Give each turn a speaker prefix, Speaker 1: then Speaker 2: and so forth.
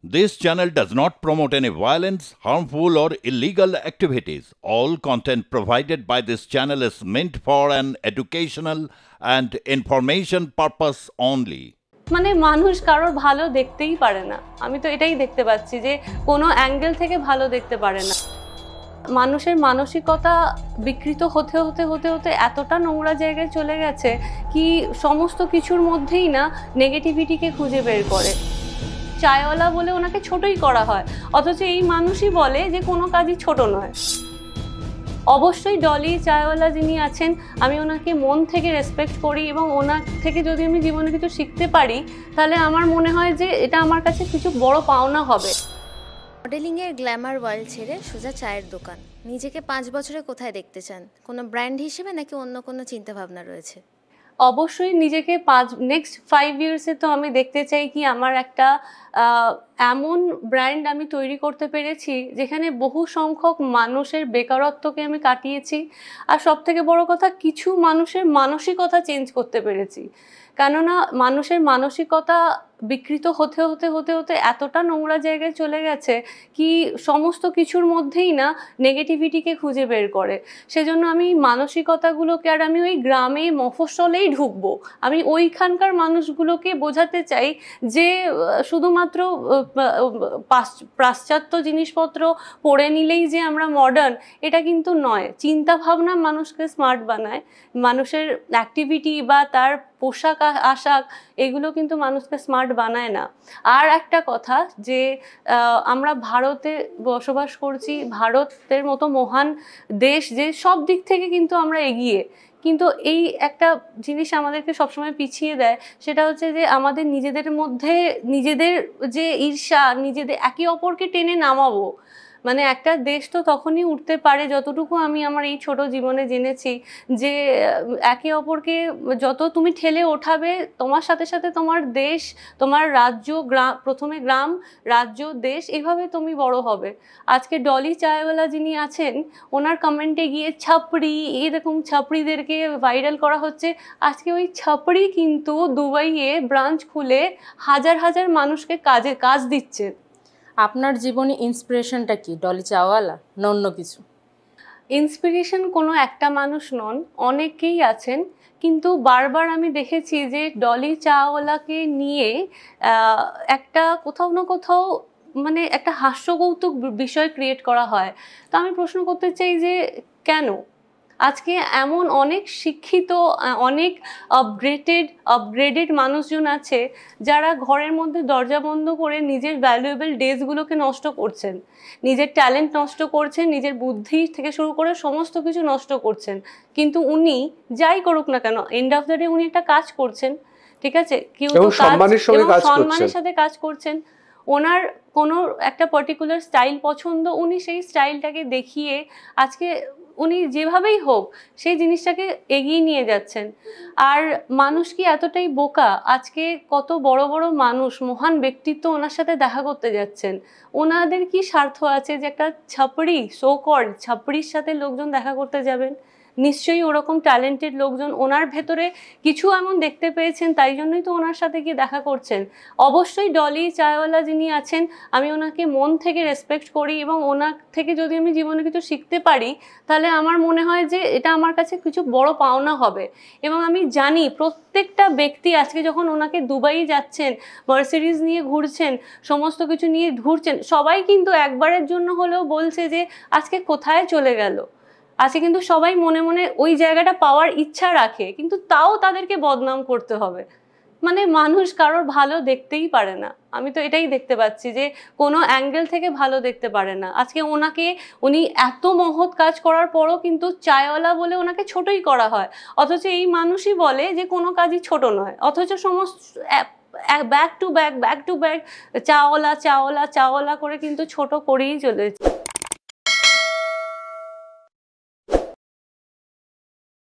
Speaker 1: This channel does not promote any violence, harmful, or illegal activities. All content provided by this channel is meant for an educational and information purpose only.
Speaker 2: মানে মানুষ কারোর ভালো দেখতেই পারে না। আমি তো এটাই দেখতে পাচ্ছি যে কোনো অ্যাঙ্গেল থেকে ভালো দেখতে পারে না। মানুষের মানসিকতা বিকৃত হতে হতে হতে হতে এতটা নোংরা জায়গায় চলে গেছে কি সমস্ত কিছুর মধ্যেই না নেগেটিভিটিকে খুঁজে বের করে। চায়ওয়ালা বলে ওনাকে ছোটই করা হয়, অথচ এই মানুষই বলে যে কোনো কাজই ছোট নয়। অবশ্যই ডলি চায়ওয়ালা যিনি আছেন, আমি ওনাকে মন থেকে রেসপেক্ট করি এবং ওনার থেকে যদি আমি জীবনে কিছু শিখতে পারি তাহলে আমার মনে হয় যে এটা আমার কাছে কিছু বড় পাওনা হবে।
Speaker 3: মডেলিংয়ের গ্ল্যামার ওয়ার্ল্ড ছেড়ে সোজা চায়ের দোকান। নিজেকে 5 বছরে কোথায় দেখতে চান? কোনো ব্র্যান্ড হিসেবে নাকি অন্য কোনো চিন্তাভাবনা রয়েছে?
Speaker 2: অবশ্যই নিজেকে নেক্সট 5 ইয়ার্সে তো আমি দেখতে চাই কি আমার একটা এমন ব্র্যান্ড আমি তৈরি করতে পেরেছি যেখানে বহু সংখ্যক মানুষের বেকারত্বকে আমি কাটিয়েছি, আর সবথেকে বড় কথা কিছু মানুষের মানসিকতা চেঞ্জ করতে পেরেছি। কেননা মানুষের মানসিকতা বিকৃত হতে হতে হতে হতে এতটা নোংরা জায়গায় চলে গেছে কি সমস্ত কিছুর মধ্যেই না নেগেটিভিটিকে খুঁজে বের করে। সেজন্য আমি মানসিকতাগুলোকে, আর আমি ওই গ্রামে মফস্বলেই ঢুকবো, আমি ওইখানকার মানুষগুলোকে বোঝাতে চাই যে শুধুমাত্র পাশ্চাত্য জিনিসপত্র পড়ে নিলেই যে আমরা মডার্ন, এটা কিন্তু নয়। চিন্তাভাবনা মানুষকে স্মার্ট বানায়, মানুষের অ্যাক্টিভিটি বা তার পোশাক আশাক এগুলো কিন্তু মানুষকে স্মার্ট বানায় না। আর একটা কথা যে আমরা ভারতে বসবাস করছি, ভারতের মতো মহান দেশ, যে সব দিক থেকে কিন্তু আমরা এগিয়ে, কিন্তু এই একটা জিনিস আমাদেরকে সবসময় পিছিয়ে দেয়, সেটা হচ্ছে যে আমাদের নিজেদের মধ্যে নিজেদের যে ঈর্ষা, নিজেদের একে অপরকে টেনে নামাবো। মানে একটা দেশ তো তখনই উঠতে পারে, যতটুকু আমি আমার এই ছোট জীবনে জেনেছি, যে একে অপরকে যত তুমি ঠেলে ওঠাবে, তোমার সাথে সাথে তোমার দেশ, তোমার রাজ্য, গ্রাম, প্রথমে গ্রাম, রাজ্য, দেশ, এভাবে তুমি বড় হবে। আজকে ডলি চায়ওয়ালা যিনি আছেন, ওনার কমেন্টে গিয়ে ছাপড়ি, এরকম ছাপড়িদেরকে ভাইরাল করা হচ্ছে। আজকে ওই ছাপড়ি কিন্তু দুবাইয়ে ব্রাঞ্চ খুলে হাজার হাজার মানুষকে কাজ দিচ্ছে।
Speaker 4: আপনার জীবনে ইন্সপিরেশনটা কি? ডলি চাওয়ালা না অন্য কিছু?
Speaker 2: ইন্সপিরেশন কোনো একটা মানুষ নন, অনেকেই আছেন, কিন্তু বারবার আমি দেখেছি যে ডলি চাওয়ালাকে নিয়ে একটা কোথাও না কোথাও মানে একটা হাস্যকৌতুক বিষয় ক্রিয়েট করা হয়। তো আমি প্রশ্ন করতে চাই যে কেন? আজকে এমন অনেক শিক্ষিত, অনেক আপগ্রেডেড মানুষজন আছে যারা ঘরের মধ্যে দরজা বন্ধ করে নিজের ভ্যালুয়েবল ডেজগুলোকে নষ্ট করছেন, নিজের ট্যালেন্ট নষ্ট করছেন, নিজের বুদ্ধি থেকে শুরু করে সমস্ত কিছু নষ্ট করছেন। কিন্তু উনি যাই করুক না কেন, এন্ড অফ দ্য ডে উনি একটা কাজ করছেন, ঠিক আছে, কেউ সম্মানের সাথে কাজ করছেন। ওনার কোনো একটা পার্টিকুলার স্টাইল পছন্দ, উনি সেই স্টাইলটাকে দেখিয়ে আজকে উনি যেভাবেই হোক সেই জিনিসটাকে এগিয়ে নিয়ে যাচ্ছেন। আর মানুষ কি এতটাই বোকা? আজকে কত বড় বড় মানুষ, মহান ব্যক্তিত্ব ওনার সাথে দেখা করতে যাচ্ছেন। ওনাদের কি স্বার্থ আছে যে একটা ছাপড়ি, সো কল্ড ছাপড়ির সাথে লোকজন দেখা করতে যাবেন? নিশ্চয়ই ওরকম ট্যালেন্টেড লোকজন ওনার ভেতরে কিছু এমন দেখতে পেয়েছেন, তাই জন্যই তো ওনার সাথে গিয়ে দেখা করছেন। অবশ্যই ডলি চায়ওয়ালা যিনি আছেন, আমি ওনাকে মন থেকে রেসপেক্ট করি এবং ওনার থেকে যদি আমি জীবনে কিছু শিখতে পারি তাহলে আমার মনে হয় যে এটা আমার কাছে কিছু বড় পাওনা হবে। এবং আমি জানি প্রত্যেকটা ব্যক্তি আজকে যখন ওনাকে দুবাই যাচ্ছেন, মার্সিডিজ নিয়ে ঘুরছেন, সমস্ত কিছু নিয়ে ঘুরছেন, সবাই কিন্তু একবারের জন্য হলেও বলছে যে আজকে কোথায় চলে গেল। আজকে কিন্তু সবাই মনে মনে ওই জায়গাটা পাওয়ার ইচ্ছা রাখে, কিন্তু তাও তাদেরকে বদনাম করতে হবে। মানে মানুষ কারোর ভালো দেখতেই পারে না। আমি তো এটাই দেখতে পাচ্ছি যে কোনো অ্যাঙ্গেল থেকে ভালো দেখতে পারে না। আজকে উনি এত মহৎ কাজ করার পরও কিন্তু চায়ওয়ালা বলে ওনাকে ছোটই করা হয়, অথচ এই মানুষই বলে যে কোনো কাজই ছোট নয়। অথচ সমস্ত ব্যাক টু ব্যাক চাওয়ালা চাওয়ালা চাওয়ালা করে কিন্তু ছোট করেই চলেছে।